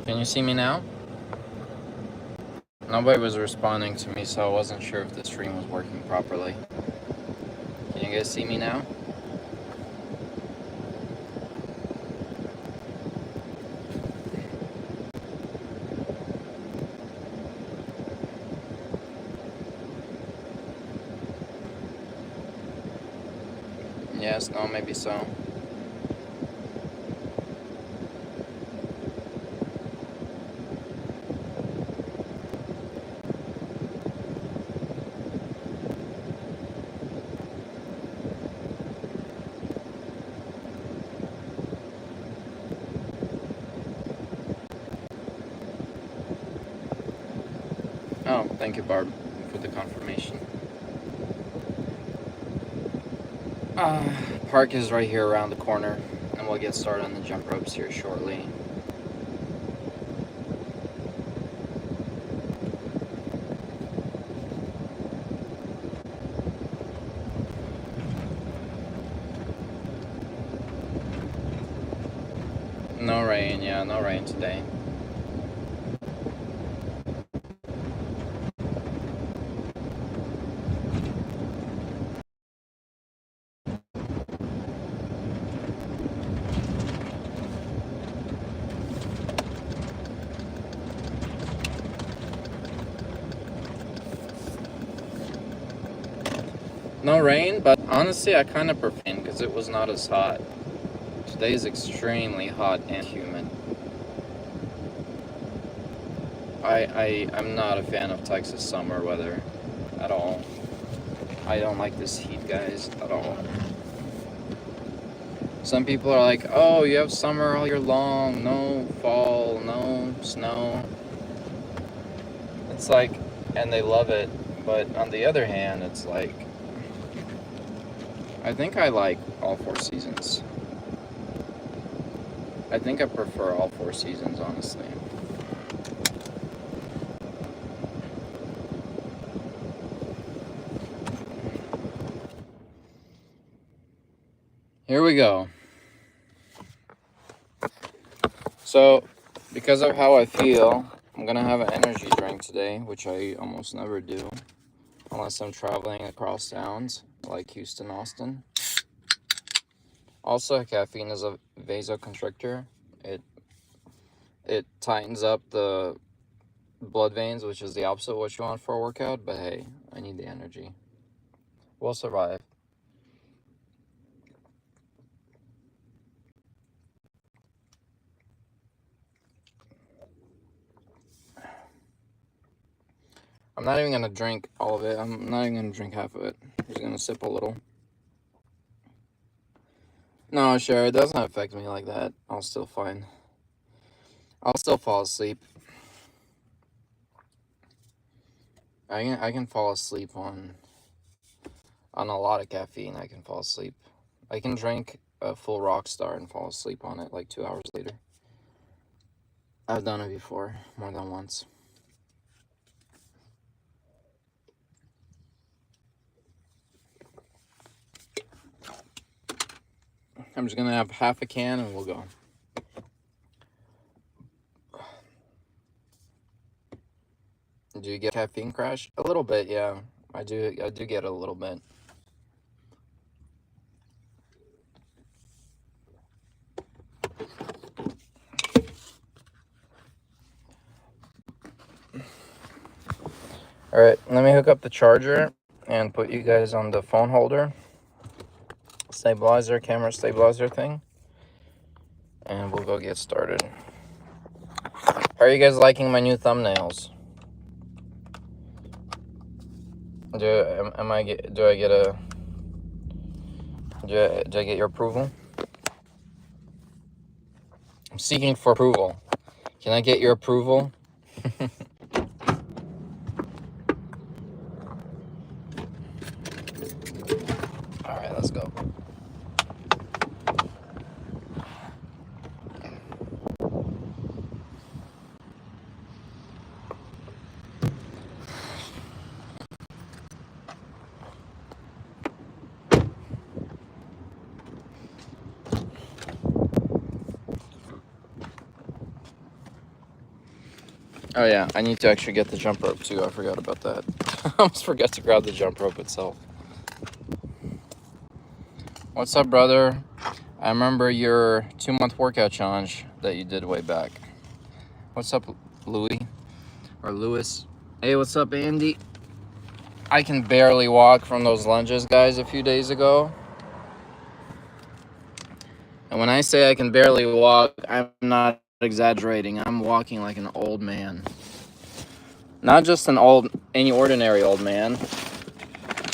Can you see me now? Nobody was responding to me, so I wasn't sure if the stream was working properly. Can you guys see me now? Yes, no, maybe so. Oh, thank you, Barb, for the confirmation. Park is right here around the corner, and we'll get started on the jump ropes here shortly. No rain, yeah, no rain today. No rain, but honestly, I kind of prefer rain because it was not as hot. Today is extremely hot and humid. I'm not a fan of Texas summer weather at all. I don't like this heat, guys, at all. Some people are like, oh, you have summer all year long, no fall, no snow. It's like, and they love it, but on the other hand, it's like, I think I like all 4 seasons. I think I prefer all 4 seasons, honestly. Here we go. So, because of how I feel, I'm gonna have an energy drink today, which I almost never do, unless I'm traveling across towns, like Houston, Austin. Also, caffeine is a vasoconstrictor. It tightens up the blood veins, which is the opposite of what you want for a workout, but hey, I need the energy. We'll survive. I'm not even gonna drink all of it. I'm not even gonna drink half of it. I'm just gonna sip a little. No, sure, it doesn't affect me like that. I'll still fine. I'll still fall asleep. I can fall asleep on a lot of caffeine. I can fall asleep. I can drink a full Rockstar and fall asleep on it like 2 hours later. I've done it before, more than once. I'm just gonna have half a can and we'll go. Do you get caffeine crash? A little bit, yeah. I do get a little bit. Alright, let me hook up the charger and put you guys on the phone holder. Stabilizer, camera stabilizer thing. And we'll go get started. How are you guys liking my new thumbnails? Do I get your approval? I'm seeking for approval. Can I get your approval? Alright, let's go. Oh yeah, I need to actually get the jump rope too. I forgot about that. I almost forgot to grab the jump rope itself. What's up, brother? I remember your 2-month workout challenge that you did way back. What's up, Louis? Or Lewis? Hey, what's up, Andy? I can barely walk from those lunges, guys, a few days ago. And when I say I can barely walk, I'm not exaggerating. I'm walking like an old man. Not just any ordinary old man,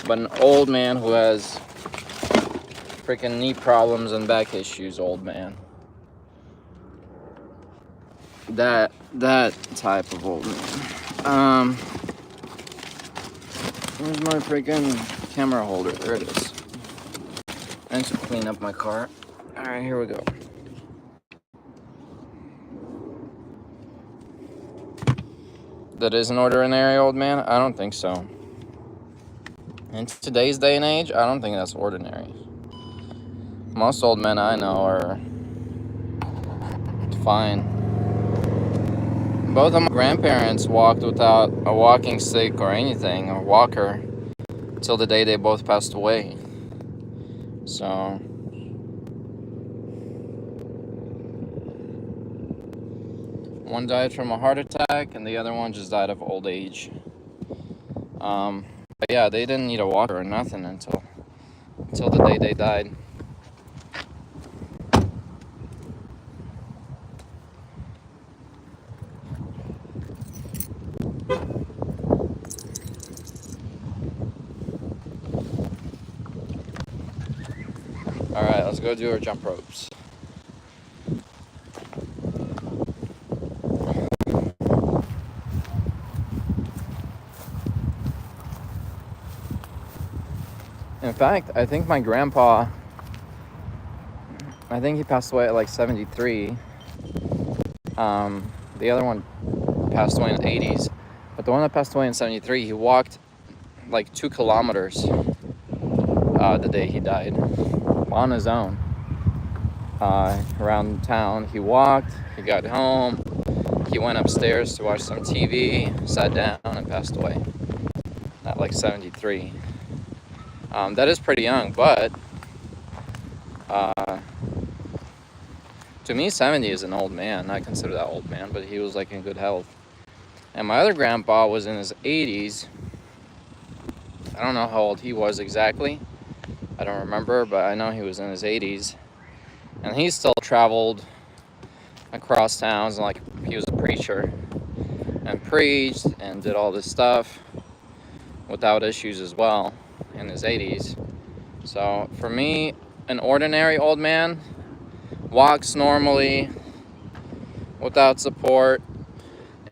but an old man who has freaking knee problems and back issues, old man. That type of old man. Where's my freaking camera holder? There it is. I need to clean up my car. Alright, here we go. That is an ordinary old man? I don't think so. In today's day and age, I don't think that's ordinary. Most old men I know are fine. Both of my grandparents walked without a walking stick or anything, or walker, till the day they both passed away. So, one died from a heart attack, and the other one just died of old age. But yeah, they didn't need a walker or nothing until the day they died. Alright, let's go do our jump ropes. In fact, I think my grandpa, he passed away at like 73. The other one passed away in the 80s. But the one that passed away in 73, he walked like 2 kilometers the day he died on his own. Around town, he walked, he got home, he went upstairs to watch some TV, sat down, and passed away at like 73. That is pretty young, but to me, 70 is an old man. I consider that old man, but he was like in good health. And my other grandpa was in his 80s. I don't know how old he was exactly. I don't remember, but I know he was in his 80s. And he still traveled across towns, and like he was a preacher and preached and did all this stuff without issues as well in his 80s. So for me, an ordinary old man walks normally without support.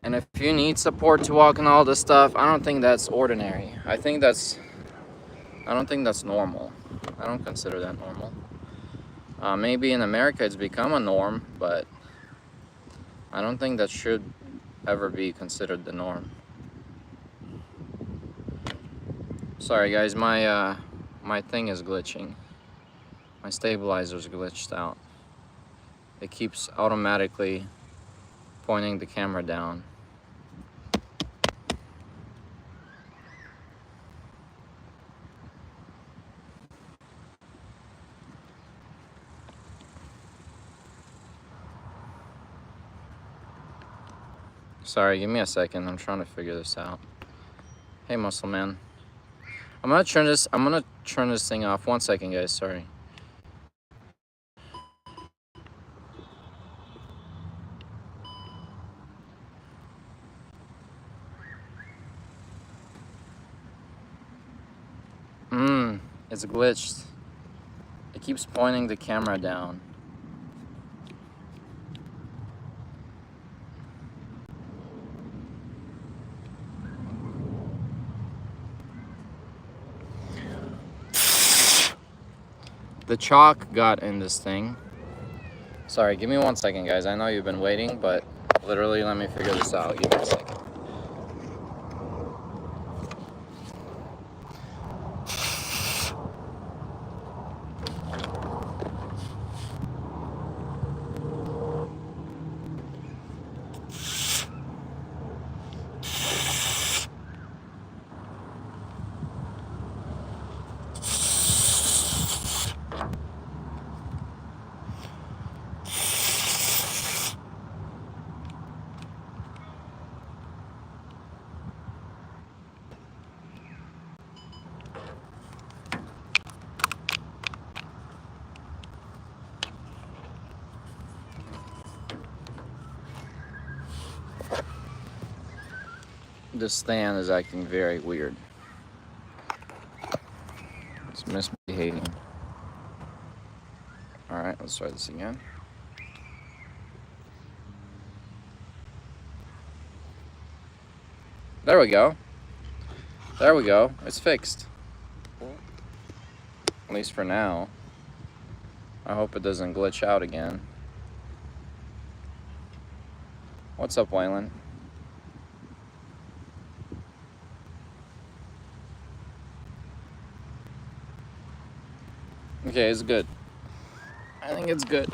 And if you need support to walk and all this stuff, I don't think that's ordinary. I don't think that's normal. I don't consider that normal. Maybe in America it's become a norm, but I don't think that should ever be considered the norm. Sorry guys, my thing is glitching. My stabilizer's glitched out. It keeps automatically pointing the camera down. Sorry, give me a second. I'm trying to figure this out. Hey, muscle man. I'm gonna turn this thing off. 1 second, guys. Sorry. It's glitched. It keeps pointing the camera down. The chalk got in this thing. Sorry, give me 1 second, guys. I know you've been waiting, but literally, let me figure this out. Give me a second. This stand is acting very weird. It's misbehaving. Alright, let's try this again. There we go. There we go. It's fixed. At least for now. I hope it doesn't glitch out again. What's up, Waylon? Okay, it's good. I think it's good.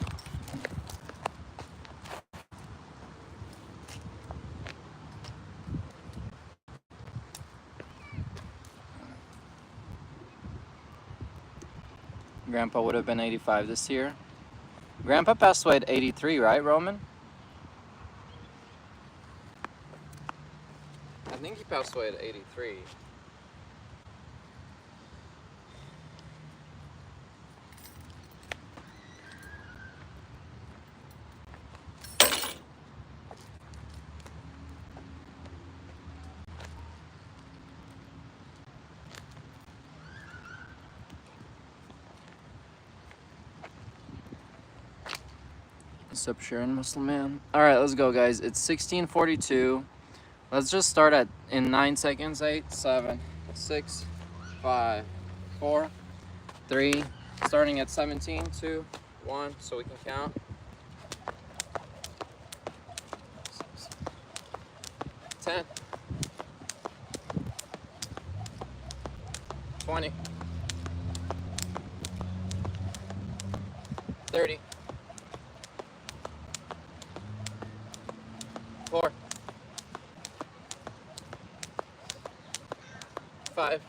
Grandpa would have been 85 this year. Grandpa passed away at 83, right, Roman? I think he passed away at 83. What's up, Sharon, Muslim man? All right, let's go, guys. It's 16:42. Let's just start in 9 seconds. 8, 7, 6, 5, 4, 3. Starting at 17, 2, 1, so we can count. 10, 20, 30, 4, 5,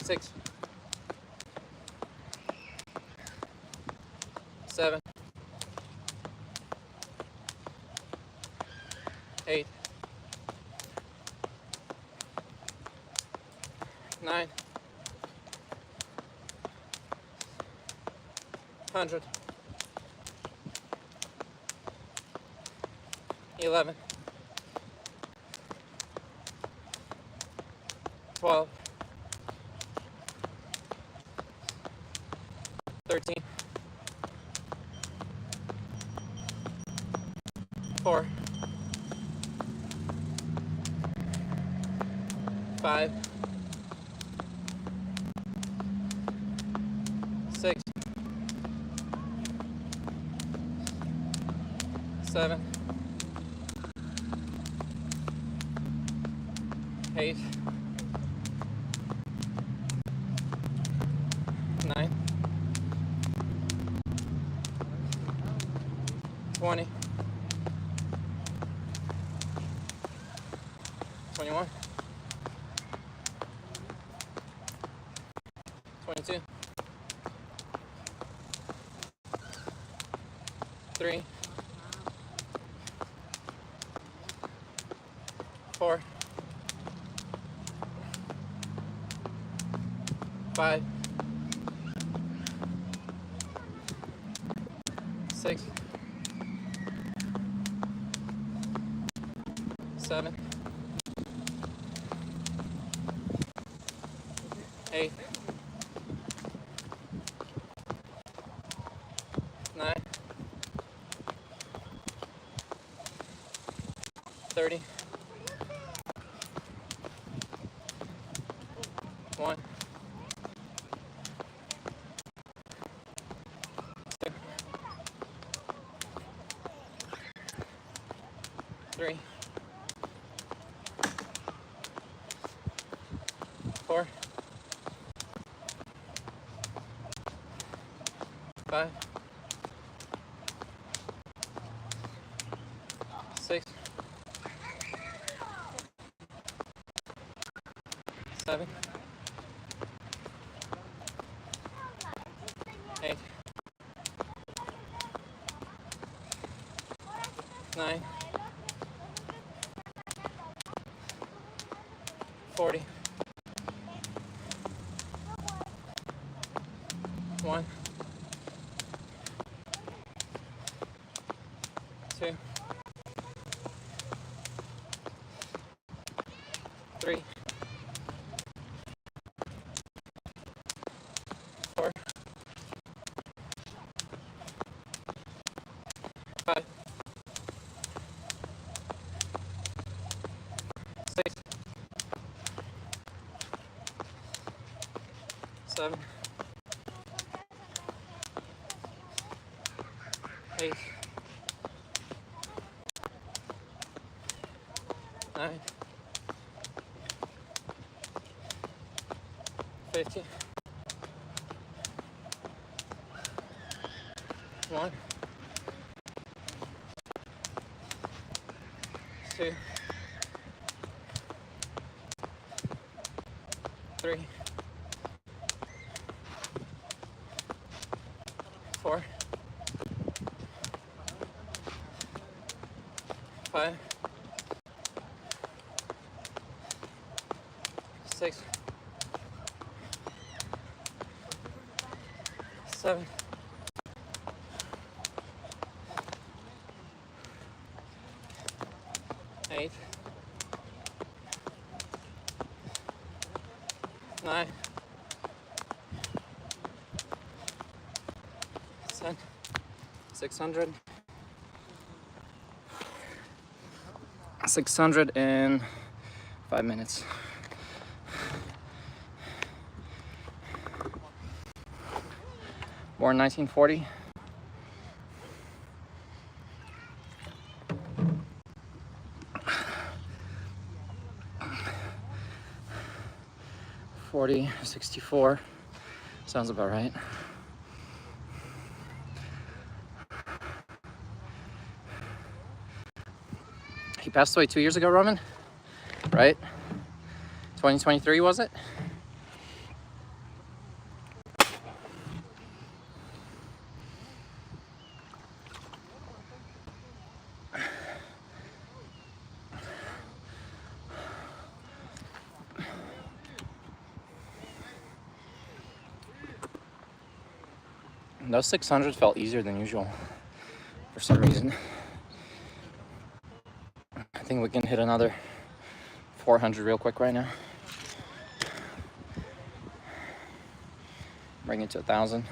6, 7, 8, 9, 100, 11, 12, 13, 4, 5, 6, 7, 8, 9, 20, 21, 22, 3, 4, 5, 6, 7, 8, 9, 30, 1, 2, 3, 4, 5, 6, 7, 8, 9, 40, 1, 2, 3, 4, 5, 6, 7, 8, 9, 50, 1, 2, 3, 4, 5, 6, 7, 8, 9, 10, 600, 605 minutes. Born 1940. $40.64 sounds about right. He passed away 2 years ago, Roman, right? 2023, was it? Those 600 felt easier than usual for some reason. I think we can hit another 400 real quick right now. Bring it to 1,000.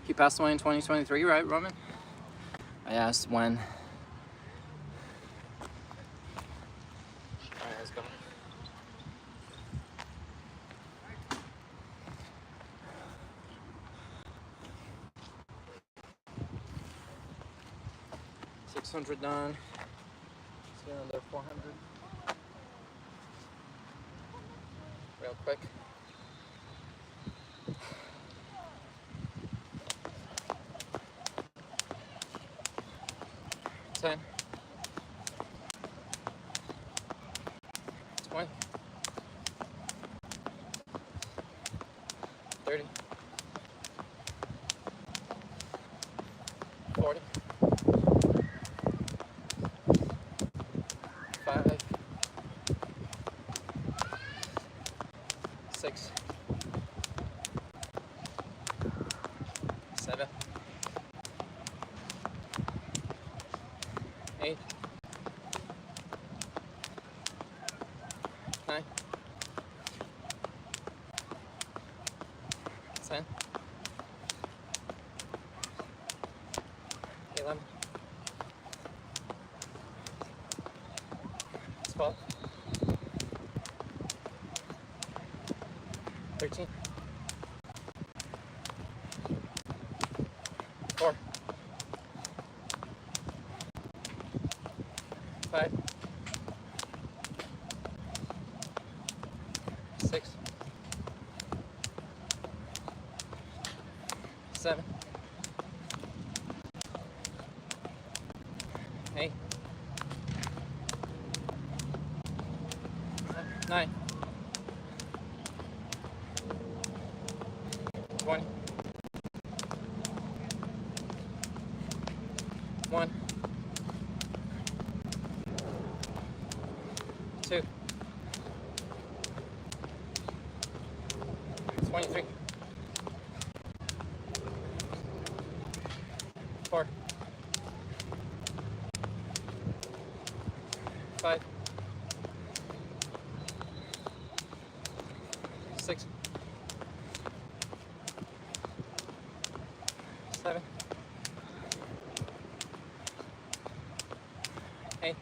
He passed away in 2023, right, Roman? I asked when. Alright, let's go. $600 done. Let's get another 400. Real quick. $10, 20, 30, 40, 5, 6, 7, 8, 9, 10, 11, 12, 13, 4, 5, 6, 7, 8, 9, 20, 1, 2, 23, 4, 5, 6, 7, 8,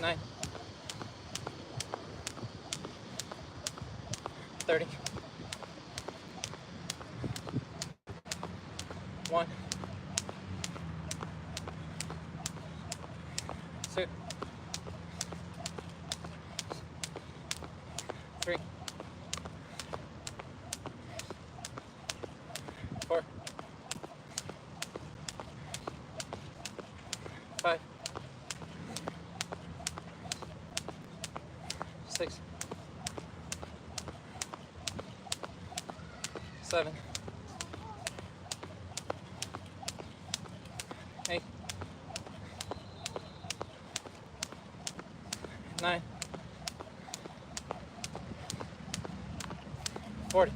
9, 30, 1, 2, 3, 4, 5, 6, 7, 8, 9, 40.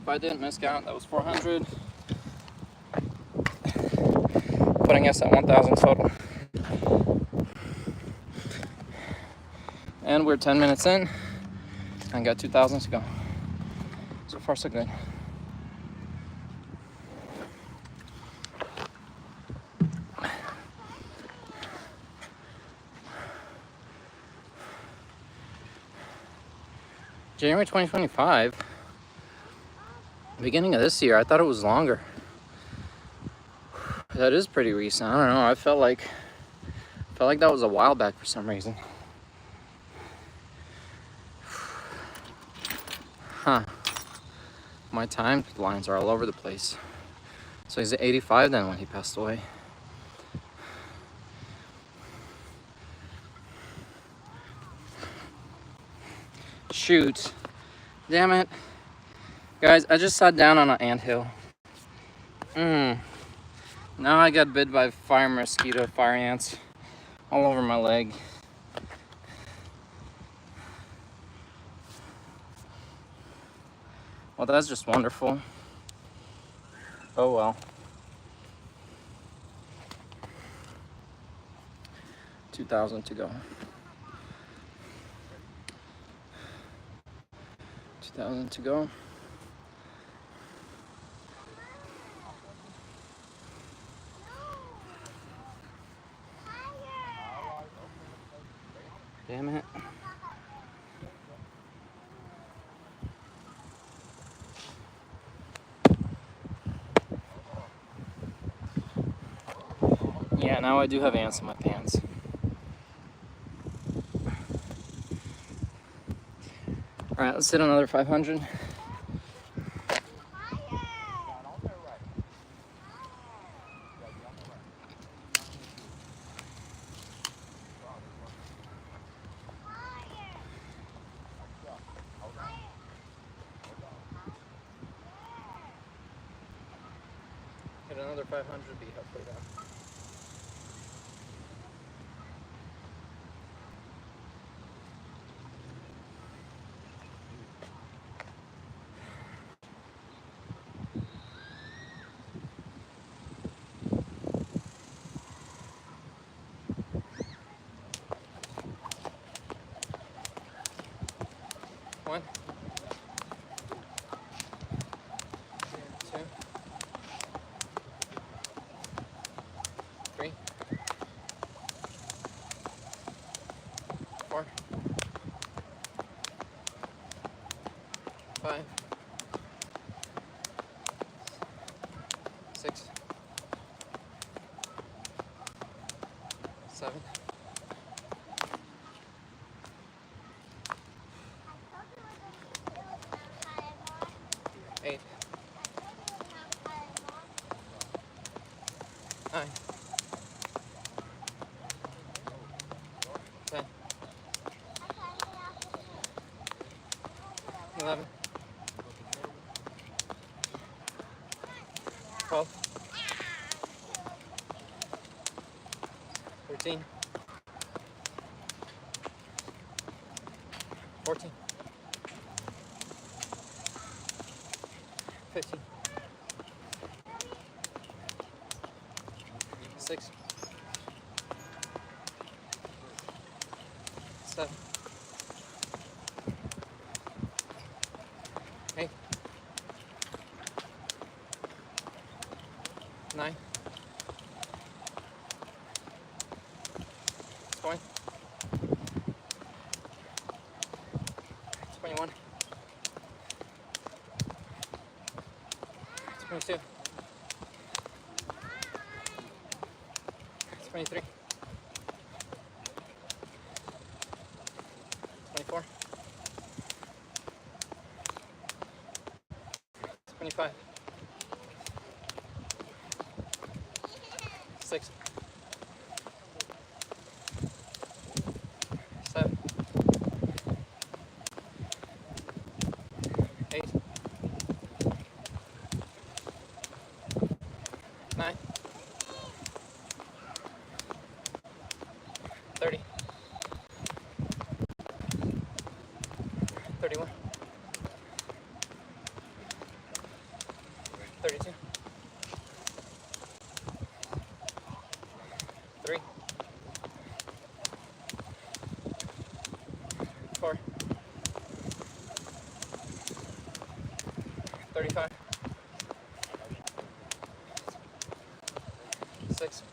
If I didn't miscount, that was 400. Putting us at 1,000 total. And we're 10 minutes in and got 2,000 to go. So far, so good. January 2025, beginning of this year, I thought it was longer. That is pretty recent. I don't know. I felt like that was a while back for some reason. Huh. My timelines are all over the place. So he's at 85 then when he passed away. Shoot. Damn it. Guys, I just sat down on an anthill. Now I got bit by fire ants all over my leg. Well, that's just wonderful. Oh well. 2,000 to go. 2,000 to go. Damn it. Yeah, now I do have ants in my pants. Alright, let's hit another 500. Hit another 500, be halfway down. One, 2, 3, 4, 5, 6, 7, 8, 9, 10, 11, 12, 13, 14, 15, 6, 7, 8, 9, 20, 21, 22, 23, 24, 25, 6, 7, 8, 9, 30, 31, 32, 3, 4, 35, 6,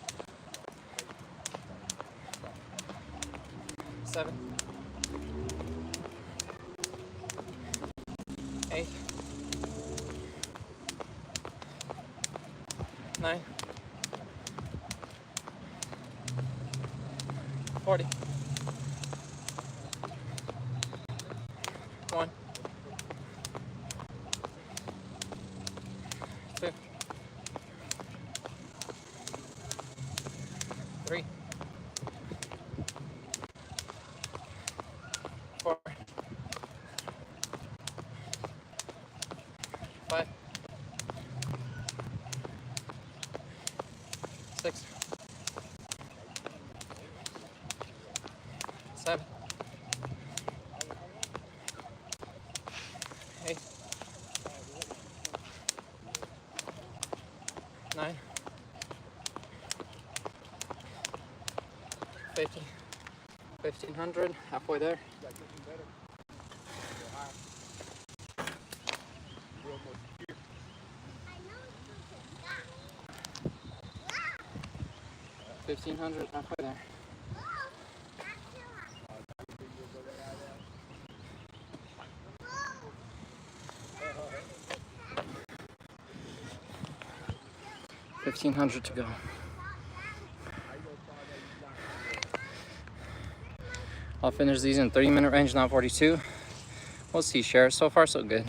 7, 8, 9, 40, 1, 2, 3, 4, 5, 6, 7, 8, 9, 50, 1500, halfway there. $1,500, halfway there. $1,500 to go. I'll finish these in 30-minute range, not 42. We'll see, share. So far, so good.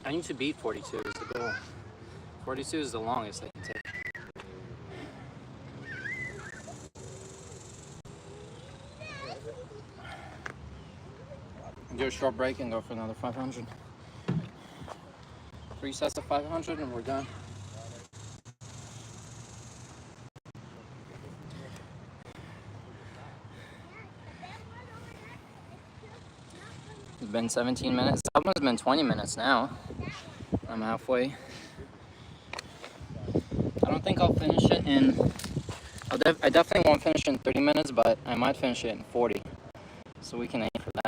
I need to beat 42 is the goal. 42 is the longest I can take. Do a short break and go for another 500. 3 sets of 500 and we're done. It's been 17 minutes. That one's been 20 minutes now. I'm halfway. I don't think I'll finish it in... I definitely won't finish in 30 minutes, but I might finish it in 40. So we can aim for that.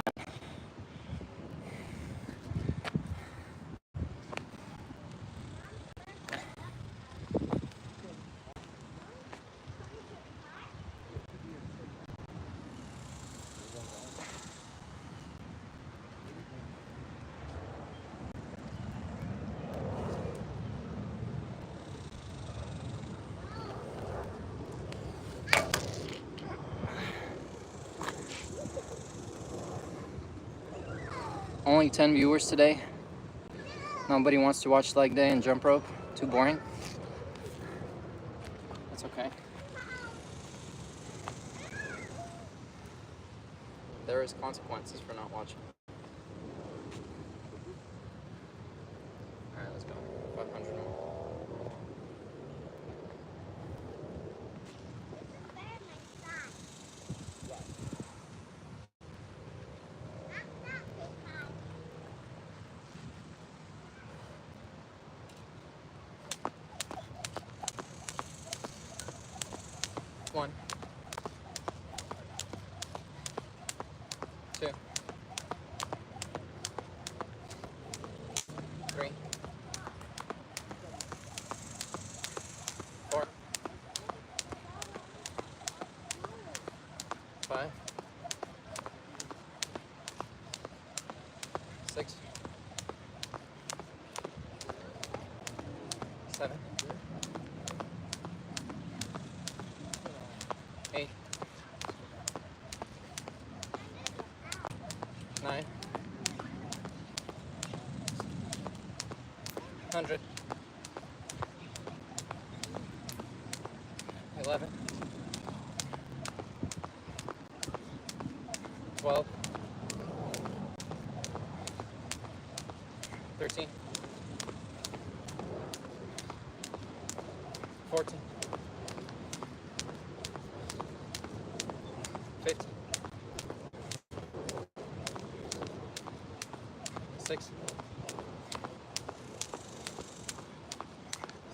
Only 10 viewers today. Nobody wants to watch leg day and jump rope. Too boring. That's okay. There is consequences for not watching. 3, 4, 5, 6, 7, 8, 9, 100, 11, 12, 13, 14, 15, 6,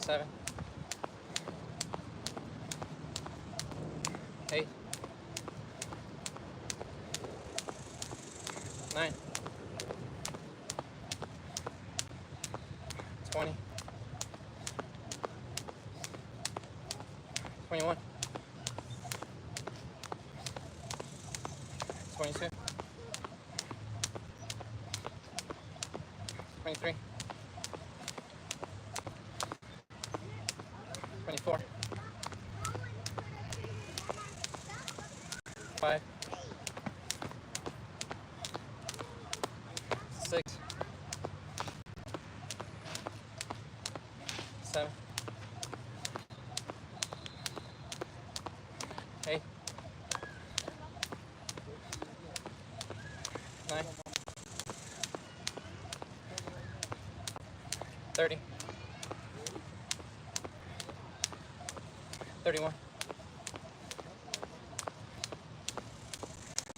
7, 8, 9, 20, 21, 22, 23, 24, 5, 6, 7, 8, 9, 30, 31,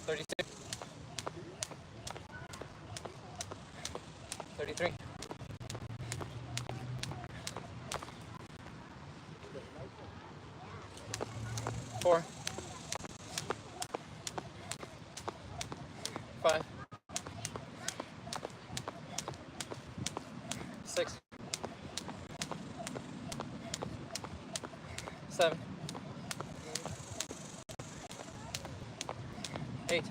32, 33, 4, 5, 6, 7, 8,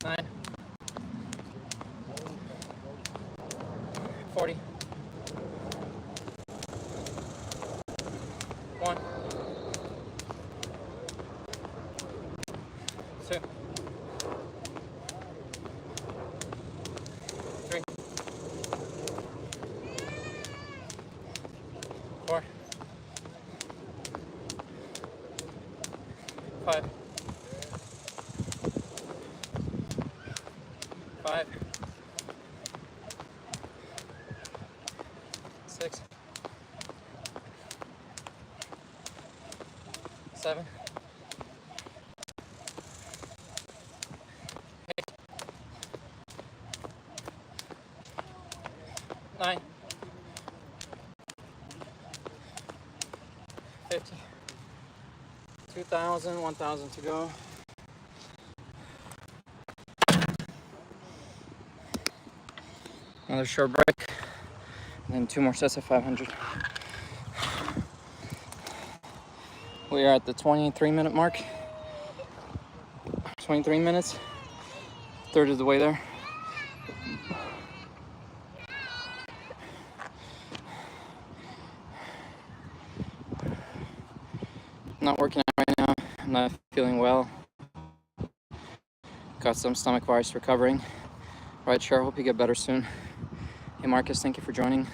9, 40, 1, 2, 3, 4, 5, 5, 6, 7, 9, 50, 2,000, 1,000 to go. Another short break, and then 2 more sets of 500. We are at the 23-minute mark. 23 minutes, third of the way there. Not working out right now. I'm not feeling well. Got some stomach virus recovering. Right, sure. Hope you get better soon. Hey, Marcus, thank you for joining.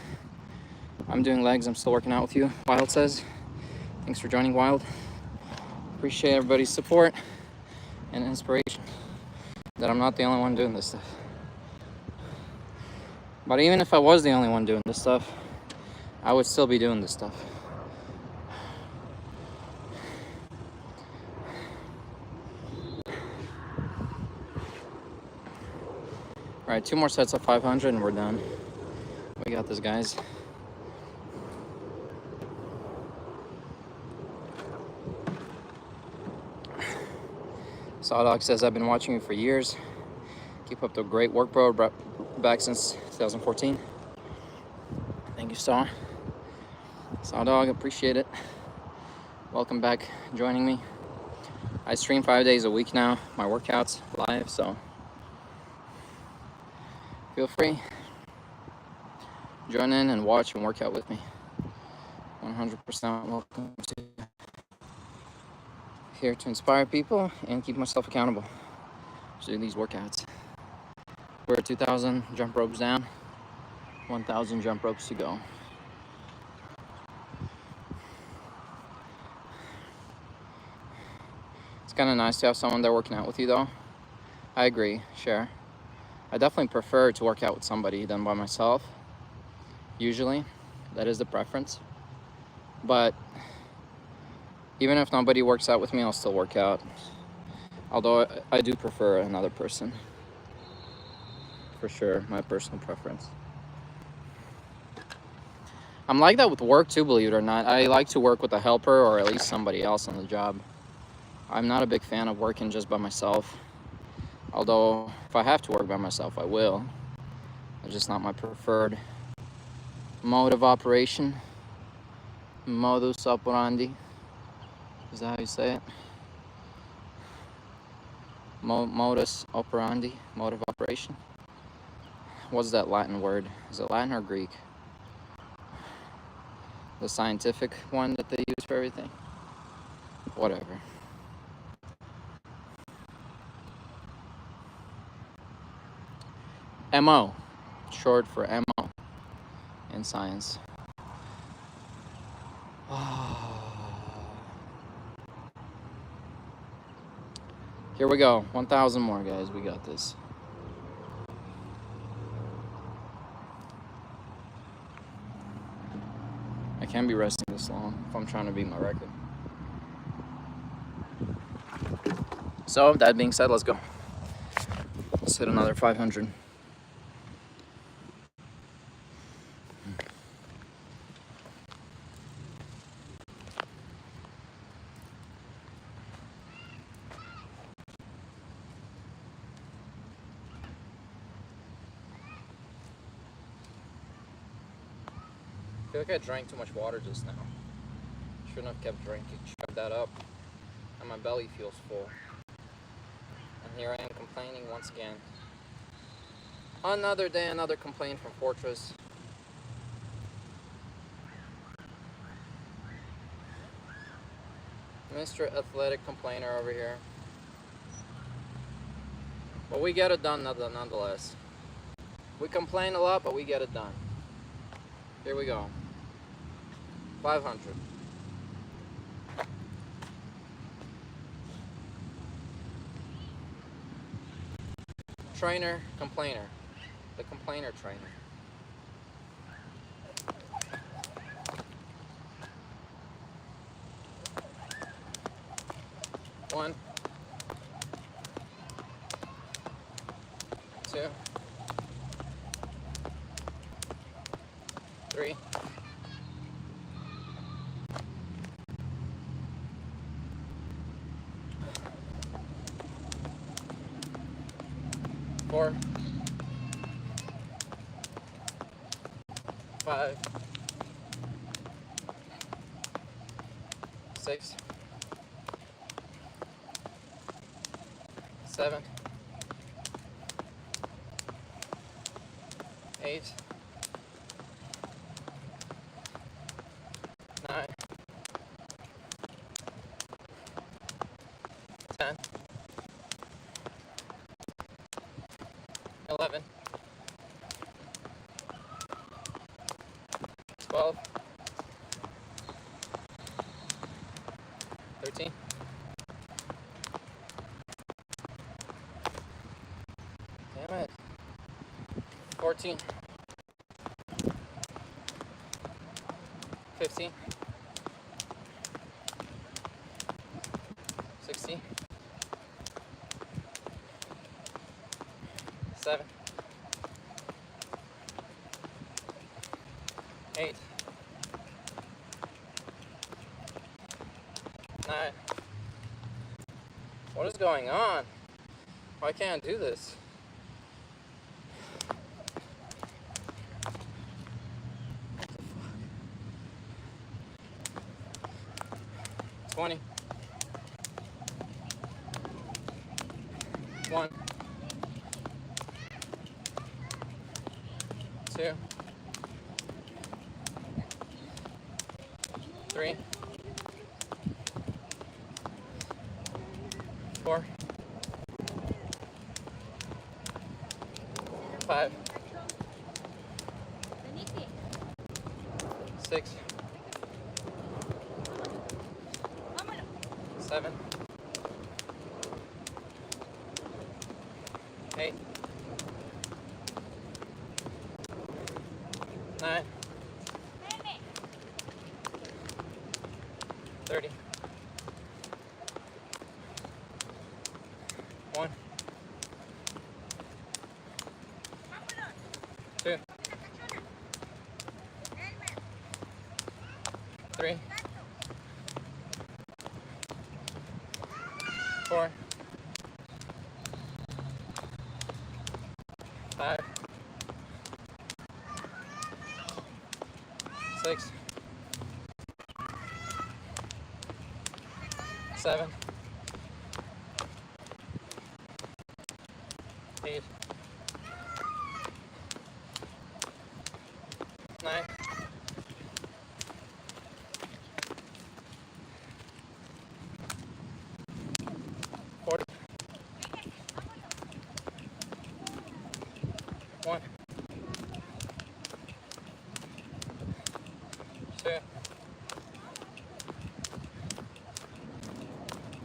I'm doing legs. I'm still working out with you. Wild says, thanks for joining, Wild. Appreciate everybody's support and inspiration. That I'm not the only one doing this stuff. But even if I was the only one doing this stuff, I would still be doing this stuff. All right, 2 more sets of 500 and we're done. We got this, guys. Sawdog says, I've been watching you for years. Keep up the great work, bro. Back since 2014. Thank you, Saw. Saw Dog, appreciate it. Welcome back, joining me. I stream 5 days a week now, my workouts live, so feel free. Join in and watch and work out with me. 100% welcome to here to inspire people and keep myself accountable to do these workouts. We're at 2,000 jump ropes down, 1,000 jump ropes to go. It's kind of nice to have someone there working out with you, though. I agree, Cher. I definitely prefer to work out with somebody than by myself. Usually, that is the preference. But even if nobody works out with me, I'll still work out. Although I do prefer another person. For sure, my personal preference. I'm like that with work too, believe it or not. I like to work with a helper or at least somebody else on the job. I'm not a big fan of working just by myself. Although, if I have to work by myself, I will. It's just not my preferred mode of operation. Modus operandi. Is that how you say it? Modus operandi, mode of operation. What's that Latin word? Is it Latin or Greek? The scientific one that they use for everything? Whatever. MO, short for MO in science. Here we go. 1,000 more, guys. We got this. I can't be resting this long if I'm trying to beat my record. So, that being said, let's go. Let's hit another 500. I feel like I drank too much water just now. Shouldn't have kept drinking. Shut that up. And my belly feels full. And here I am complaining once again. Another day, another complaint from Fortress. Mr. Athletic Complainer over here. But we get it done nonetheless. We complain a lot, but we get it done. Here we go. 500. Trainer, complainer. The complainer trainer. One. 2. 3. 4. 5. 6. 7. 8. 9. 10. 11. 12. 13. 14. 15. 16. 7. 8. 9. What is going on? Why can't I do this? 20. 1, 2, 3, 4, 5, 6, 7, 8, 9, 30, 1, 2, 3, 4, 5, 6, 7, 8, 9, 40, 1, 2,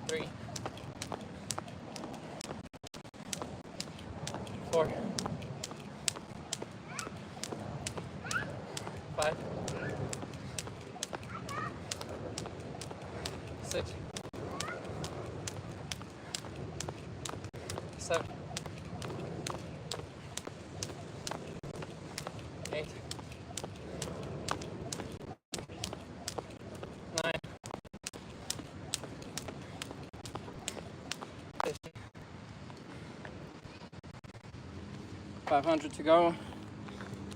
3, 4, 5, 6, 7, 8, 9, 50, 500 to go,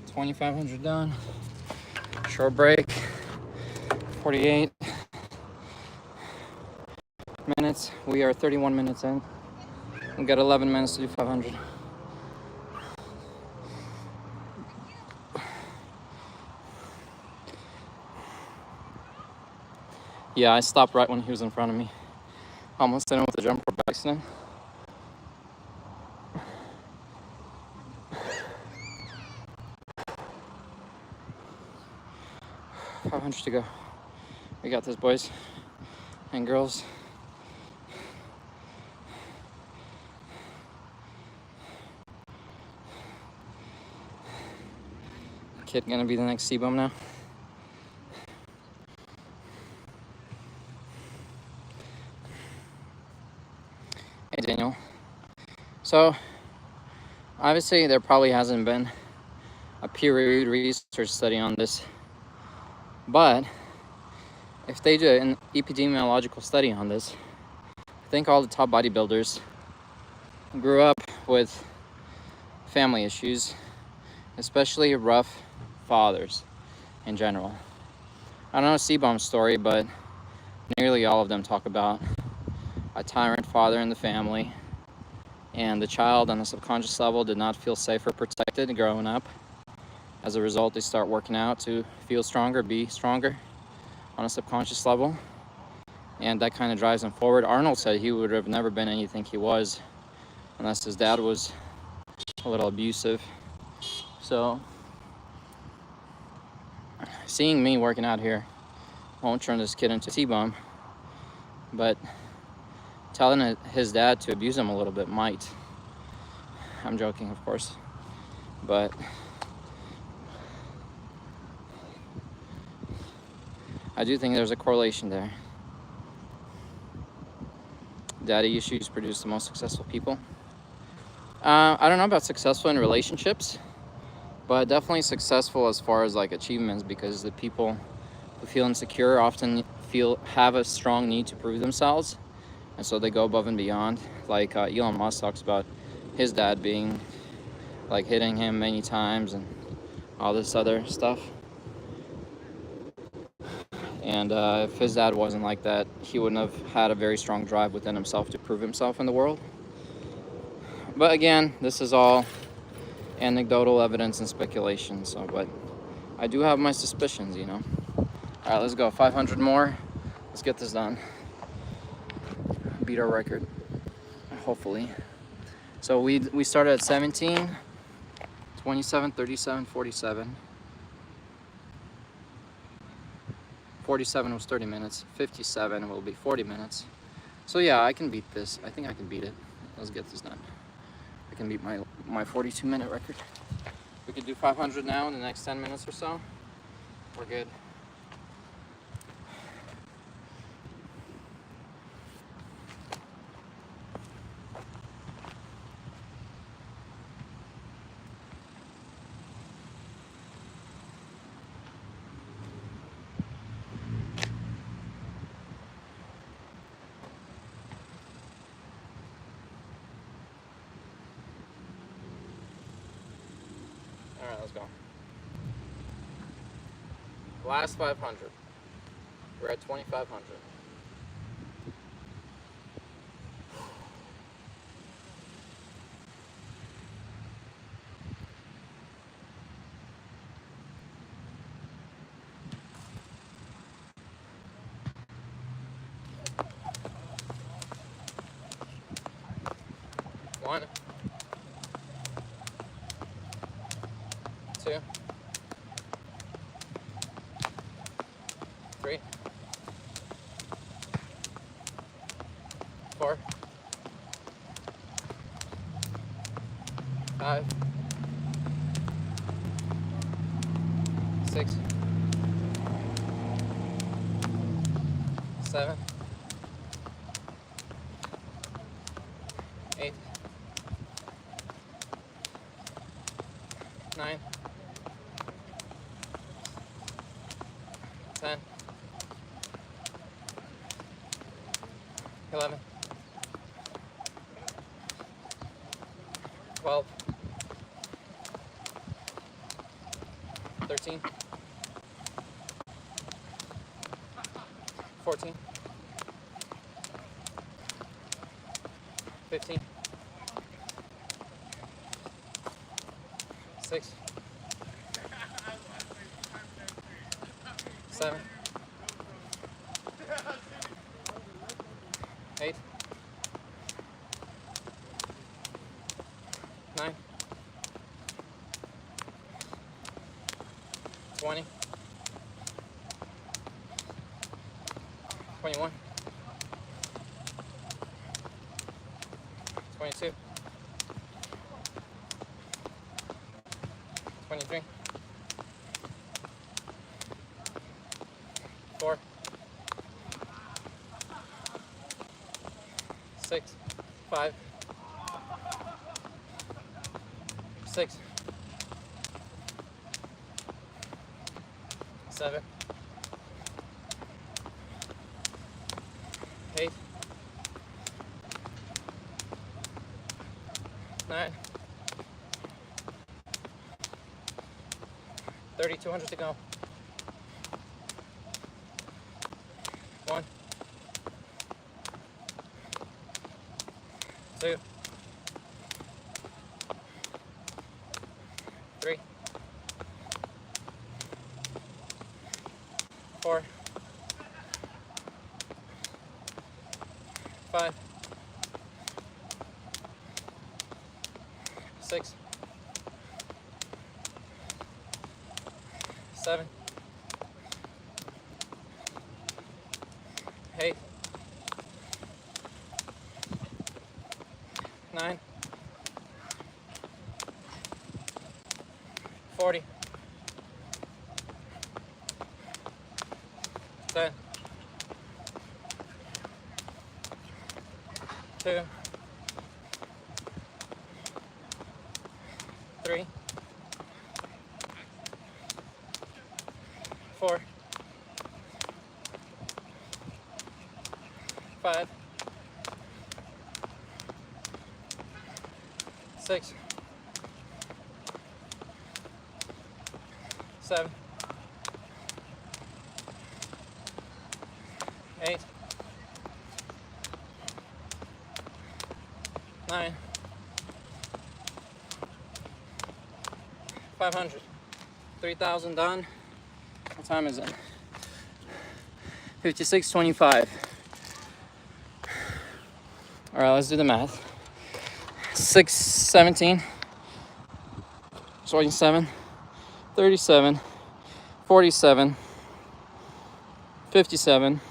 2,500 done. Short break, 48 minutes. We are 31 minutes in. We've got 11 minutes to do 500. Yeah, I stopped right when he was in front of me. Almost hit him with a jump rope accident. $500 to go. We got this, boys and girls. Kid gonna be the next C-bum now. Hey, Daniel. So, obviously, there probably hasn't been a peer-reviewed research study on this, but if they do an epidemiological study on this, I think all the top bodybuilders grew up with family issues, especially rough fathers in general. I don't know C-Bom's story, but nearly all of them talk about a tyrant father in the family, and the child on a subconscious level did not feel safe or protected growing up. As a result, they start working out to feel stronger, be stronger on a subconscious level, and that kind of drives him forward. Arnold said he would have never been anything he was unless his dad was a little abusive. So seeing me working out here won't turn this kid into a T-bomb, but telling his dad to abuse him a little bit might. I'm joking, of course, but I do think there's a correlation there. Daddy issues produce the most successful people. I don't know about successful in relationships, but definitely successful as far as like achievements, because the people who feel insecure often have a strong need to prove themselves, and so they go above and beyond. Like Elon Musk talks about his dad being like hitting him many times and all this other stuff. And if his dad wasn't like that, he wouldn't have had a very strong drive within himself to prove himself in the world. But again, this is all anecdotal evidence and speculation. So, but I do have my suspicions, you know. All right, let's go. 500 more. Let's get this done. Beat our record, hopefully. So we started at 17, 27, 37, 47. 47 was 30 minutes. 57 will be 40 minutes. So yeah, I can beat this. I think I can beat it. Let's get this done. I can beat my 42-minute record. We could do 500 now in the next 10 minutes or so. We're good. All right, let's go. Last 500. We're at 2,500. One, two, three, 4, 5, 6, 7, 8, 9, 10, 11, 12, 13, 14, 15, 6, 7, 8, 9, 20, 21, 22, 23, 4, 6, 5, 6, 7, 8, 9, 3,200 to go. 1, 2, 3, 4, 5, 6, 7, 8, 9, 40, 10, 2, 3, 4, 5, 6, 7, 8, 9, 500, 3,000 done. What time is it? 56:25. All right, let's do the math. 6, 17, 27, 37, 47, 57,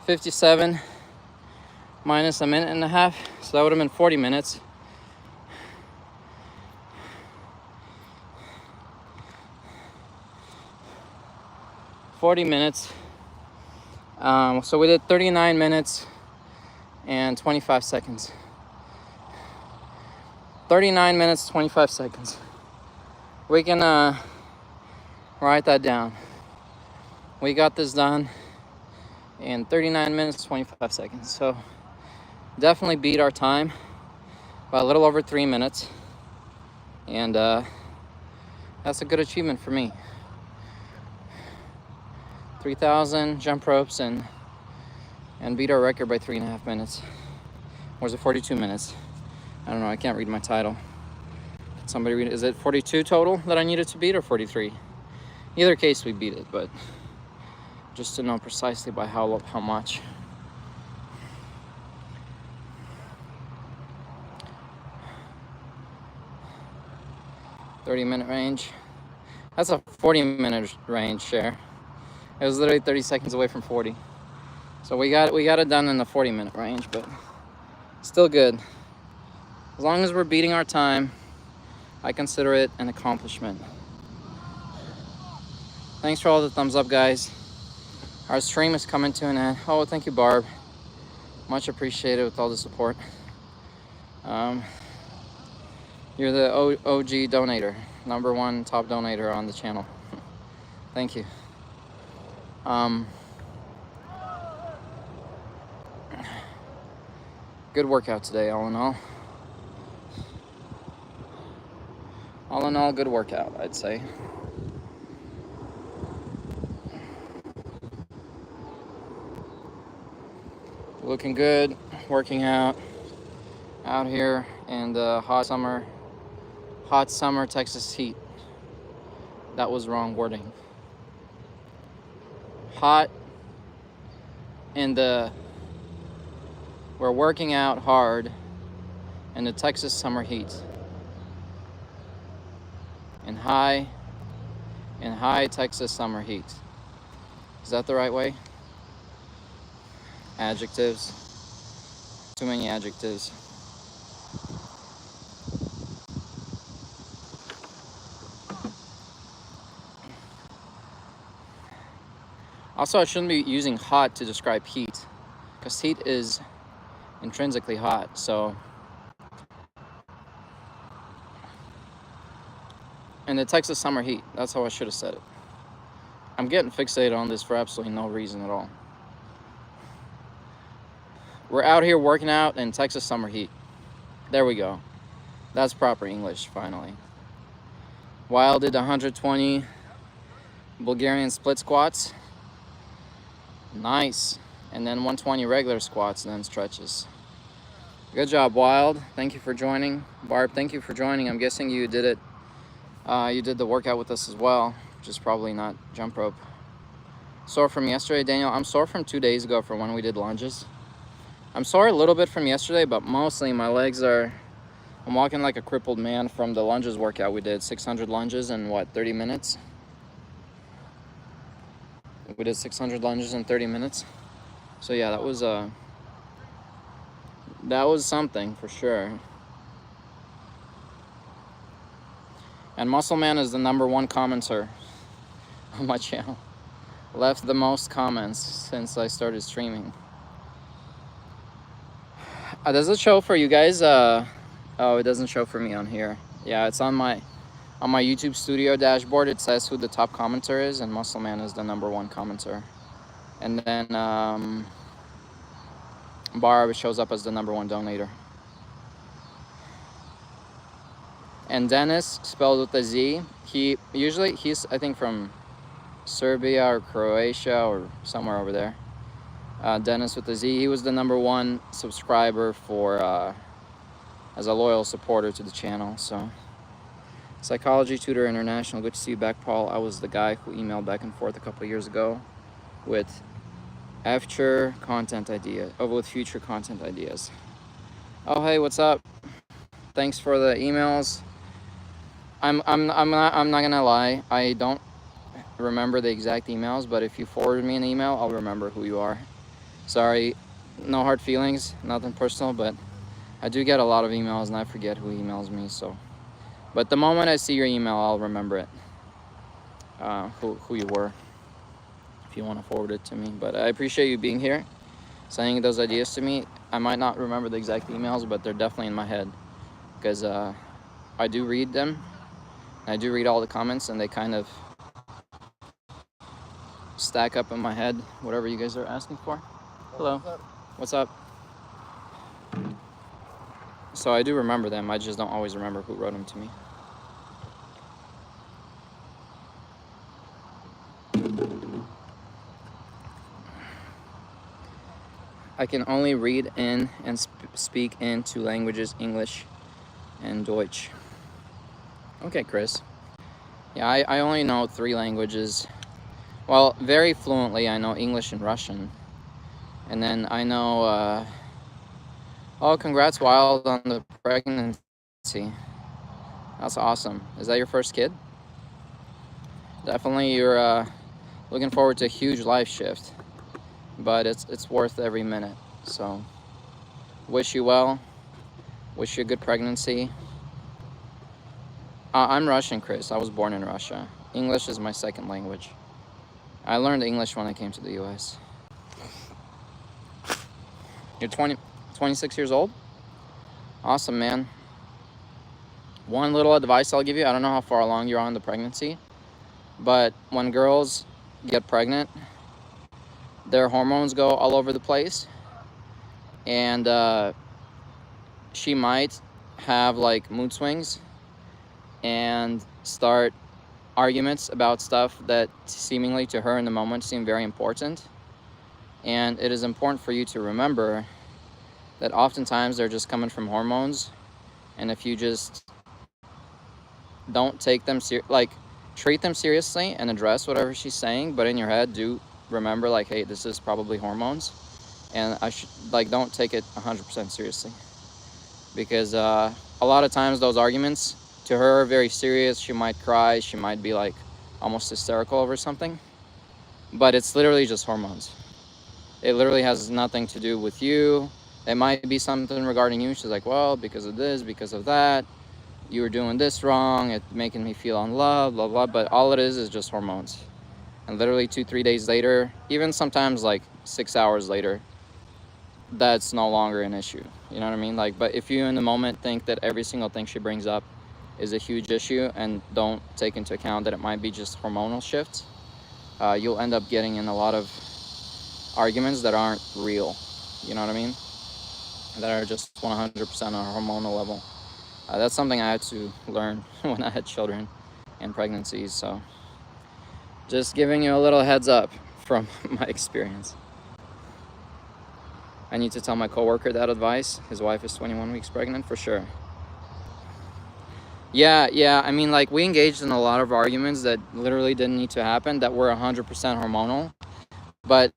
57 minus a minute and a half, so that would have been 40 minutes. So we did 39 minutes and 25 seconds. 39 minutes, 25 seconds. We can write that down. We got this done in 39 minutes, 25 seconds. So definitely beat our time by a little over 3 minutes. And that's a good achievement for me. 3,000 jump ropes and beat our record by 3.5 minutes. Or was it 42 minutes? I don't know, I can't read my title. Somebody read it. Is it 42 total that I needed to beat or 43? Either case, we beat it, but just to know precisely by how much. "30-minute range." That's a 40-minute range share. It was literally 30 seconds away from 40. So we got it done in the 40-minute range, but still good. As long as we're beating our time, I consider it an accomplishment. Thanks for all the thumbs up, guys. Our stream is coming to an end. Oh, thank you, Barb. Much appreciated with all the support. You're the OG donator, #1 top donator on the channel. Thank you. Good workout today, all in all. All in all, good workout, I'd say. Looking good, working out here in the hot summer Texas heat. That was wrong wording. Hot in the, we're working out hard in the Texas summer heat. In high Texas summer heat. Is that the right way? Adjectives. Too many adjectives. Also, I shouldn't be using hot to describe heat, because heat is intrinsically hot, so. In the Texas summer heat, that's how I should have said it. I'm getting fixated on this for absolutely no reason at all. We're out here working out in Texas summer heat. There we go. That's proper English, finally. Wild did 120 Bulgarian split squats. Nice. And then 120 regular squats and then stretches. Good job, Wild. Thank you for joining. Barb, thank you for joining. I'm guessing you did it. You did the workout with us as well, which is probably not jump rope. Sore from yesterday, Daniel? I'm sore from 2 days ago from when we did lunges. I'm sore a little bit from yesterday, but mostly my legs are... I'm walking like a crippled man from the lunges workout we did. 600 lunges in, 30 minutes? We did 600 lunges in 30 minutes. So yeah, that was something for sure. And Muscle Man is the #1 commenter on my channel. Left the most comments since I started streaming. Does it show for you guys? Oh, it doesn't show for me on here. Yeah, it's on my YouTube studio dashboard. It says who the top commenter is, and Muscle Man is the #1 commenter. And then Barb shows up as the #1 donator. And Dennis, spelled with a Z, he's I think from Serbia or Croatia or somewhere over there. Dennis with the Z. He was the #1 subscriber for as a loyal supporter to the channel. So, Psychology Tutor International. Good to see you back, Paul. I was the guy who emailed back and forth a couple of years ago with future content ideas. With future content ideas. Oh, hey, what's up? Thanks for the emails. I'm not gonna lie. I don't remember the exact emails, but if you forward me an email, I'll remember who you are. Sorry, no hard feelings, nothing personal, but I do get a lot of emails and I forget who emails me. So, but the moment I see your email, I'll remember it. Who you were, if you want to forward it to me. But I appreciate you being here, sending those ideas to me. I might not remember the exact emails, but they're definitely in my head because I do read them. I do read all the comments, and they kind of stack up in my head, whatever you guys are asking for. Hello. What's up? So I do remember them. I just don't always remember who wrote them to me. I can only read in and speak in 2 languages, English and Deutsch. Okay, Chris. Yeah, I only know 3 languages. Well, very fluently, I know English and Russian. And then I know, oh, congrats, Wild, on the pregnancy. That's awesome. Is that your first kid? Definitely, you're looking forward to a huge life shift. But it's worth every minute. So, wish you well. Wish you a good pregnancy. I'm Russian, Chris. I was born in Russia. English is my second language. I learned English when I came to the U.S. You're 26 years old? Awesome, man. One little advice I'll give you. I don't know how far along you're on the pregnancy, but when girls get pregnant, their hormones go all over the place, and she might have like mood swings and start arguments about stuff that seemingly to her in the moment seem very important. And it is important for you to remember that oftentimes they're just coming from hormones, and if you just don't take them treat them seriously and address whatever she's saying, but in your head do remember like, hey, this is probably hormones, and I should don't take it 100% seriously, because a lot of times those arguments to her are very serious. She might cry, she might be like almost hysterical over something, but it's literally just hormones. It literally has nothing to do with you. It might be something regarding you. She's like, well, because of this, because of that, you were doing this wrong, it's making me feel unloved, blah blah, but all it is just hormones. And literally 2-3 days later, even sometimes like 6 hours later, that's no longer an issue. You know what I mean? Like, but if you in the moment think that every single thing she brings up is a huge issue and don't take into account that it might be just hormonal shifts, you'll end up getting in a lot of arguments that aren't real. You know what I mean? That are just 100% on a hormonal level. That's something I had to learn when I had children and pregnancies. So just giving you a little heads up from my experience. I need to tell my coworker that advice. His wife is 21 weeks pregnant, for sure. Yeah. I mean, like, we engaged in a lot of arguments that literally didn't need to happen, that were 100% hormonal. But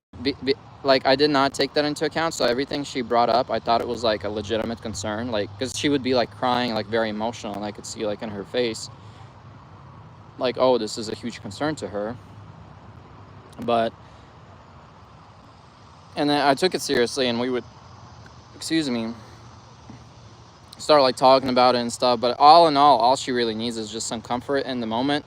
like, I did not take that into account. So everything she brought up, I thought it was like a legitimate concern, like, because she would be like crying, like very emotional, and I could see like in her face, like, oh, this is a huge concern to her. But, and then I took it seriously, and we would, start like talking about it and stuff. But all in all she really needs is just some comfort in the moment,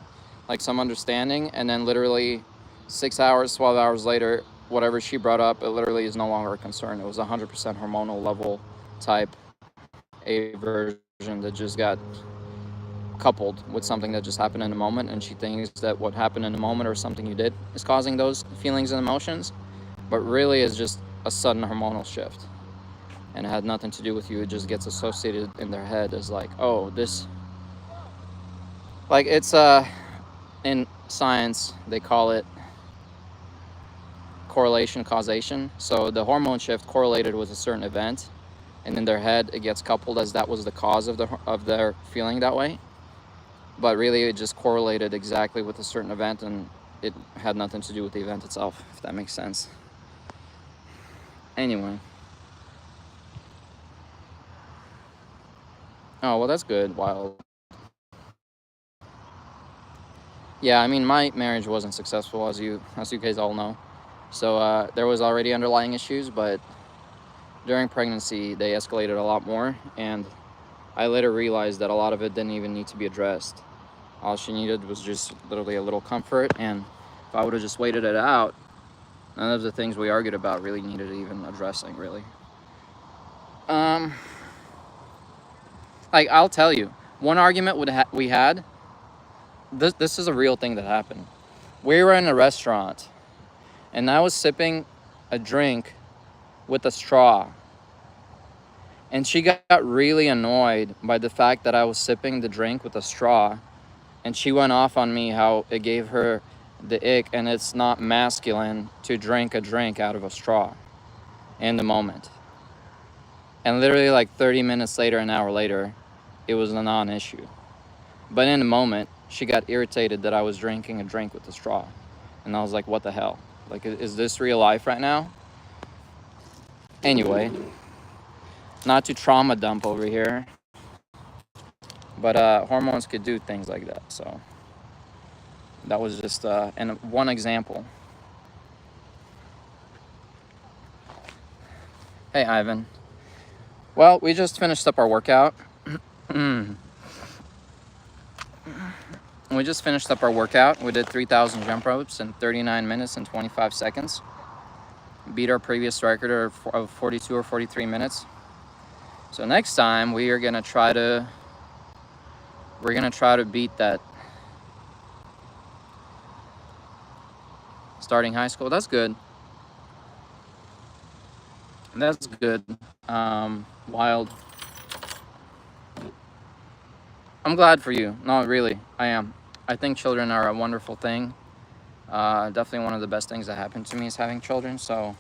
like some understanding. And then literally 6 hours, 12 hours later, whatever she brought up, it literally is no longer a concern. It was 100% hormonal level type aversion that just got coupled with something that just happened in the moment, and she thinks that what happened in the moment or something you did is causing those feelings and emotions, but really is just a sudden hormonal shift, and it had nothing to do with you. It just gets associated in their head as like, oh, this, like, it's in science they call it correlation causation. So the hormone shift correlated with a certain event, and in their head it gets coupled as that was the cause of their feeling that way. But really it just correlated exactly with a certain event, and it had nothing to do with the event itself, if that makes sense. Anyway. Oh, well, that's good. Wild. Yeah, I mean, my marriage wasn't successful, as you guys all know. So there was already underlying issues, but during pregnancy, they escalated a lot more, and I later realized that a lot of it didn't even need to be addressed. All she needed was just literally a little comfort, and if I would have just waited it out, none of the things we argued about really needed even addressing, really. Like, I'll tell you, one argument we had, this is a real thing that happened. We were in a restaurant, and I was sipping a drink with a straw. And she got really annoyed by the fact that I was sipping the drink with a straw. And she went off on me how it gave her the ick, and it's not masculine to drink a drink out of a straw in the moment. And literally like 30 minutes later, an hour later, it was a non-issue. But in the moment, she got irritated that I was drinking a drink with a straw. And I was like, what the hell? Like, is this real life right now? Anyway, not to trauma dump over here, but hormones could do things like that. So that was just one example. Hey, Ivan. Well, we just finished up our workout. We just finished up our workout. We did 3,000 jump ropes in 39 minutes and 25 seconds. Beat our previous record of 42 or 43 minutes. So next time we're gonna try to beat that. Starting high school, that's good. That's good. Wild. I'm glad for you. No, really, I am. I think children are a wonderful thing. Definitely one of the best things that happened to me is having children. So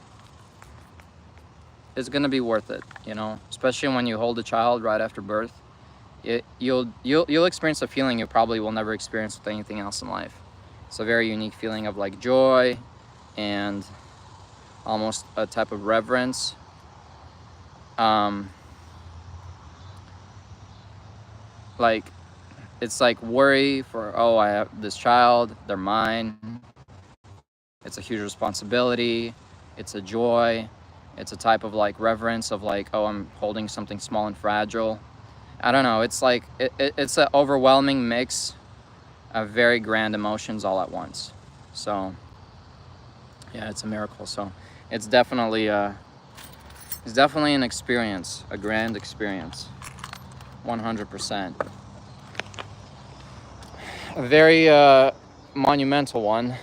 it's gonna be worth it, you know. Especially when you hold a child right after birth, you'll experience a feeling you probably will never experience with anything else in life. It's a very unique feeling of like joy and almost a type of reverence. Like, it's like worry for, oh, I have this child, they're mine. It's a huge responsibility. It's a joy. It's a type of like reverence of like, oh, I'm holding something small and fragile. I don't know. It's like, it's an overwhelming mix of very grand emotions all at once. So yeah, it's a miracle. So it's definitely an experience, a grand experience, 100%. A very monumental one.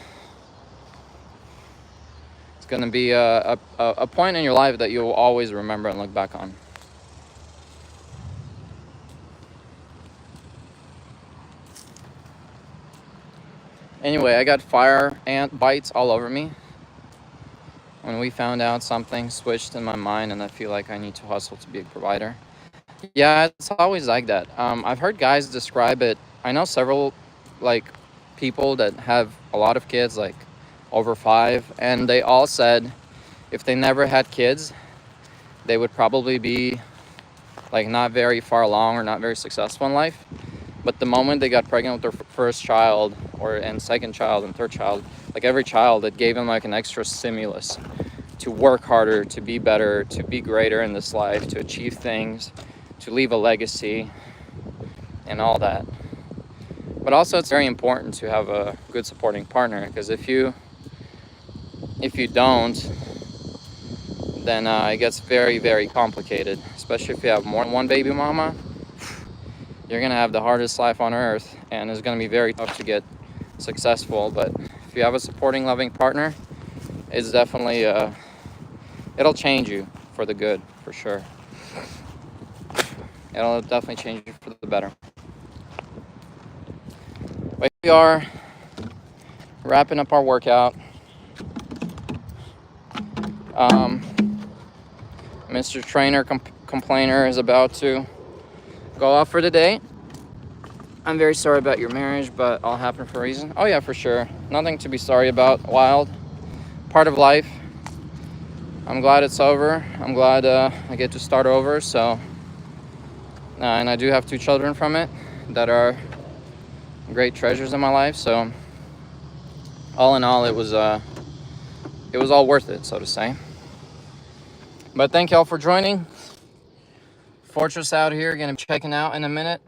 It's going to be a point in your life that you'll always remember and look back on. Anyway, I got fire ant bites all over me. When we found out, something switched in my mind, and I feel like I need to hustle to be a provider. Yeah, it's always like that. I've heard guys describe it. I know several like people that have a lot of kids, like over 5, and they all said if they never had kids, they would probably be like not very far along or not very successful in life. But the moment they got pregnant with their first child and second child and third child, like every child, it gave them like an extra stimulus to work harder, to be better, to be greater in this life, to achieve things, to leave a legacy and all that. But also it's very important to have a good supporting partner, because if you don't, then it gets very, very complicated, especially if you have more than one baby mama. You're gonna have the hardest life on earth, and it's gonna be very tough to get successful. But if you have a supporting, loving partner, it's definitely it'll change you for the good, for sure. It'll definitely change you for the better. But we are wrapping up our workout. Mr. Trainer Complainer is about to go off for the day. I'm very sorry about your marriage, but all happened for a reason. Oh yeah, for sure. Nothing to be sorry about. Wild. Part of life. I'm glad it's over. I'm glad I get to start over. So, and I do have 2 children from it that are great treasures in my life. So, all in all, it was all worth it, so to say. But thank y'all for joining. Fortress out here, gonna be checking out in a minute.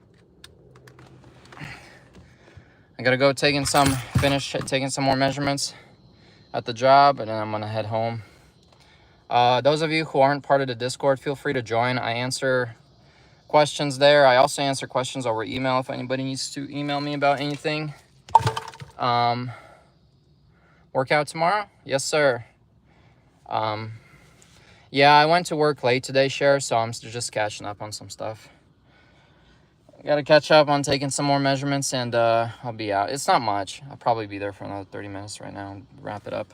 I gotta go finish taking some more measurements at the job, and then I'm gonna head home. Those of you who aren't part of the Discord, feel free to join. I answer questions there. I also answer questions over email if anybody needs to email me about anything. Workout tomorrow? Yes, sir. Yeah, I went to work late today, Cher, so I'm just catching up on some stuff. I gotta catch up on taking some more measurements, and I'll be out. It's not much. I'll probably be there for another 30 minutes right now and wrap it up.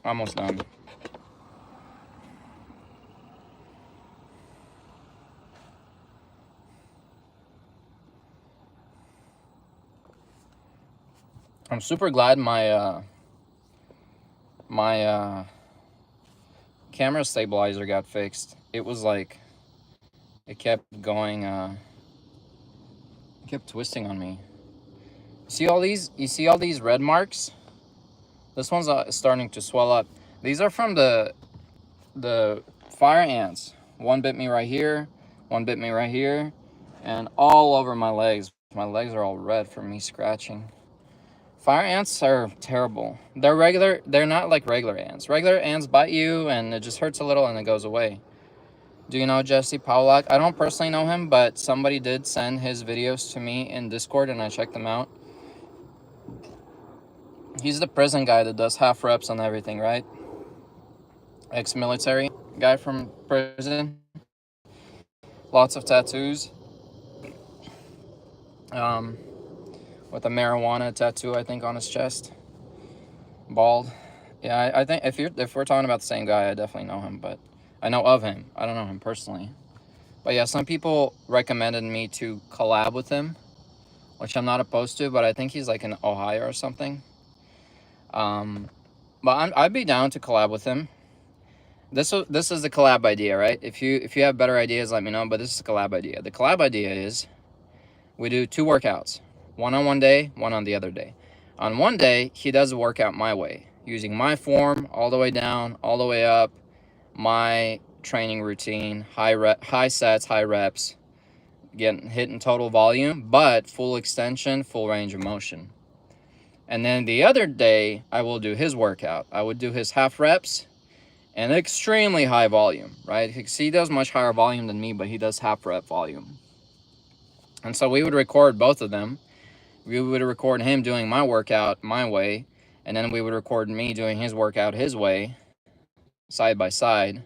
Almost done. I'm super glad my camera stabilizer got fixed. It was like, it kept going, it kept twisting on me. You see all these red marks? This one's starting to swell up. These are from the fire ants. One bit me right here, one bit me right here, and all over my legs. My legs are all red from me scratching. Fire ants are terrible. They're not like regular ants. Regular ants bite you and it just hurts a little and it goes away. Do you know Jesse Paulak? I don't personally know him, but somebody did send his videos to me in Discord and I checked them out. He's the prison guy that does half reps on everything, right? Ex-military guy from prison. Lots of tattoos. With a marijuana tattoo, I think, on his chest. Bald. Yeah, I think if we're talking about the same guy, I definitely know him, but I know of him. I don't know him personally. But yeah, some people recommended me to collab with him, which I'm not opposed to, but I think he's like in Ohio or something. But I'd be down to collab with him. This is the collab idea, right? If you have better ideas, let me know, but this is the collab idea. The collab idea is we do 2 workouts. One on one day, one on the other day. On one day, he does a workout my way, using my form all the way down, all the way up, my training routine, high sets, high reps, hitting total volume, but full extension, full range of motion. And then the other day, I will do his workout. I would do his half reps and extremely high volume, right? He does much higher volume than me, but he does half rep volume. And so we would record both of them. We would record him doing my workout my way, and then we would record me doing his workout his way, side by side,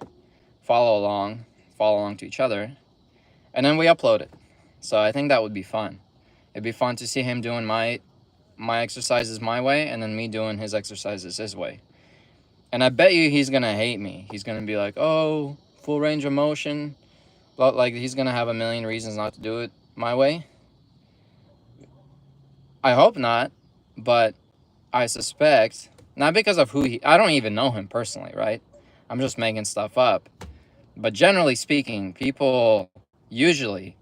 follow along to each other, and then we upload it. So I think that would be fun. It'd be fun to see him doing my exercises my way, and then me doing his exercises his way. And I bet you he's gonna hate me. He's gonna be like, oh, full range of motion. But like, he's gonna have a million reasons not to do it my way. I hope not, but I suspect, not because of I don't even know him personally, right? I'm just making stuff up. But generally speaking, people usually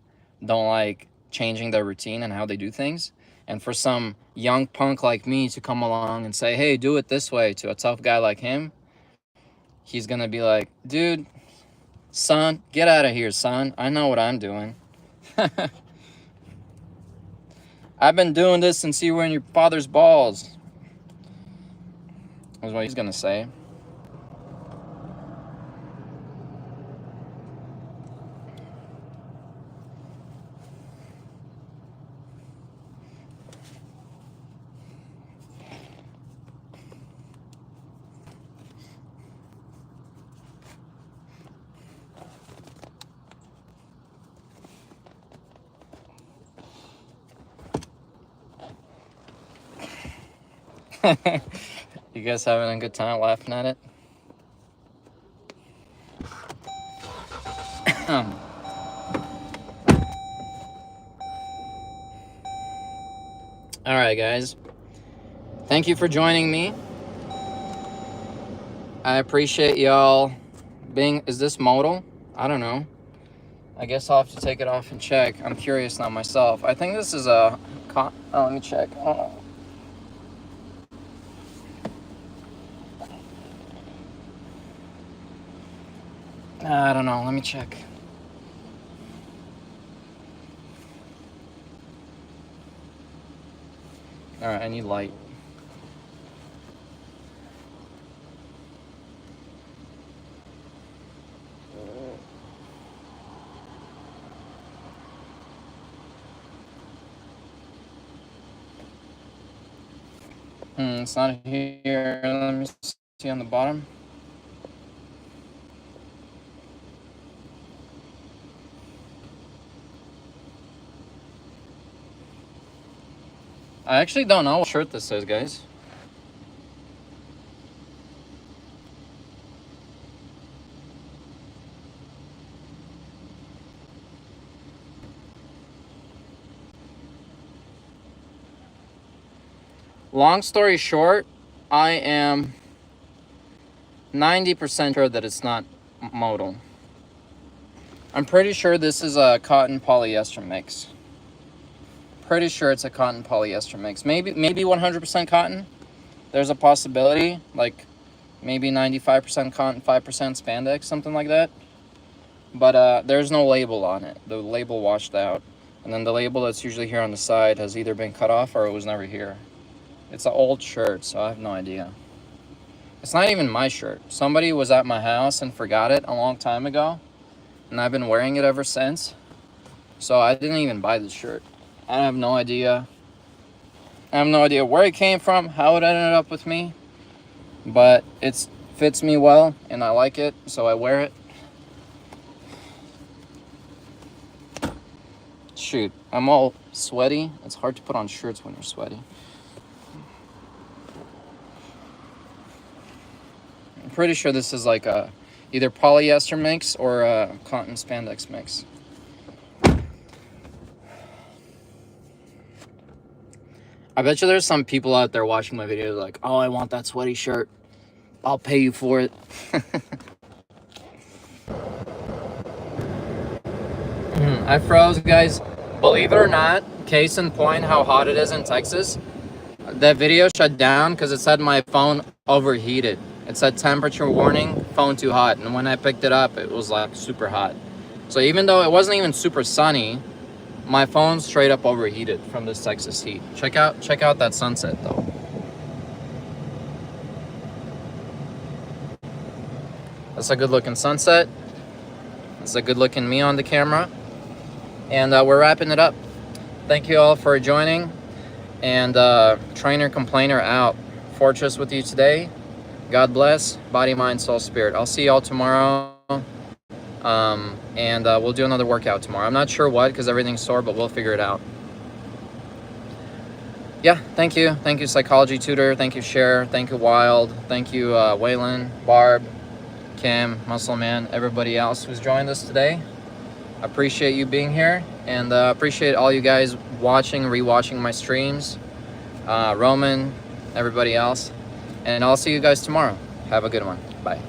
don't like changing their routine and how they do things. And for some young punk like me to come along and say, hey, do it this way, to a tough guy like him, he's going to be like, dude, son, get out of here, son. I know what I'm doing. I've been doing this since you were in your father's balls. That's what he's going to say. You guys having a good time laughing at it? Alright, guys. Thank you for joining me. I appreciate y'all being... Is this modal? I don't know. I guess I'll have to take it off and check. I'm curious now myself. I think this is a... Oh, let me check. Oh. I don't know. Let me check. Alright, I need light. It's not here. Let me see on the bottom. I actually don't know what shirt this is, guys. Long story short, I am 90% sure that it's not modal. I'm pretty sure this is a cotton polyester mix. Pretty sure it's a cotton polyester mix. Maybe 100% cotton. There's a possibility, like maybe 95% cotton, 5% spandex, something like that. But there's no label on it. The label washed out. And then the label that's usually here on the side has either been cut off or it was never here. It's an old shirt, so I have no idea. It's not even my shirt. Somebody was at my house and forgot it a long time ago, and I've been wearing it ever since. So I didn't even buy this shirt. I have no idea. I have no idea where it came from, how it ended up with me, but it fits me well, and I like it, so I wear it. Shoot, I'm all sweaty. It's hard to put on shirts when you're sweaty. I'm pretty sure this is like a either polyester mix or a cotton spandex mix. I bet you there's some people out there watching my videos like, oh, I want that sweaty shirt. I'll pay you for it. I froze, guys. Believe it or not, case in point how hot it is in Texas. That video shut down because it said my phone overheated. It said temperature warning, phone too hot. And when I picked it up, it was like super hot. So even though it wasn't even super sunny, my phone straight up overheated from this Texas heat. Check out that sunset though. That's a good looking sunset. That's a good looking me on the camera. And we're wrapping it up. Thank you all for joining. And Trainer Complainer out. Fortress with you today. God bless. Body, mind, soul, spirit. I'll see y'all tomorrow. And we'll do another workout tomorrow. I'm not sure what because everything's sore, but we'll figure it out. Yeah, thank you. Thank you, Psychology Tutor. Thank you, Cher. Thank you, Wild. Thank you, Waylon, Barb, Kim, Muscle Man, everybody else who's joined us today. Appreciate you being here, and appreciate all you guys watching, rewatching my streams. Roman, everybody else. And I'll see you guys tomorrow. Have a good one. Bye.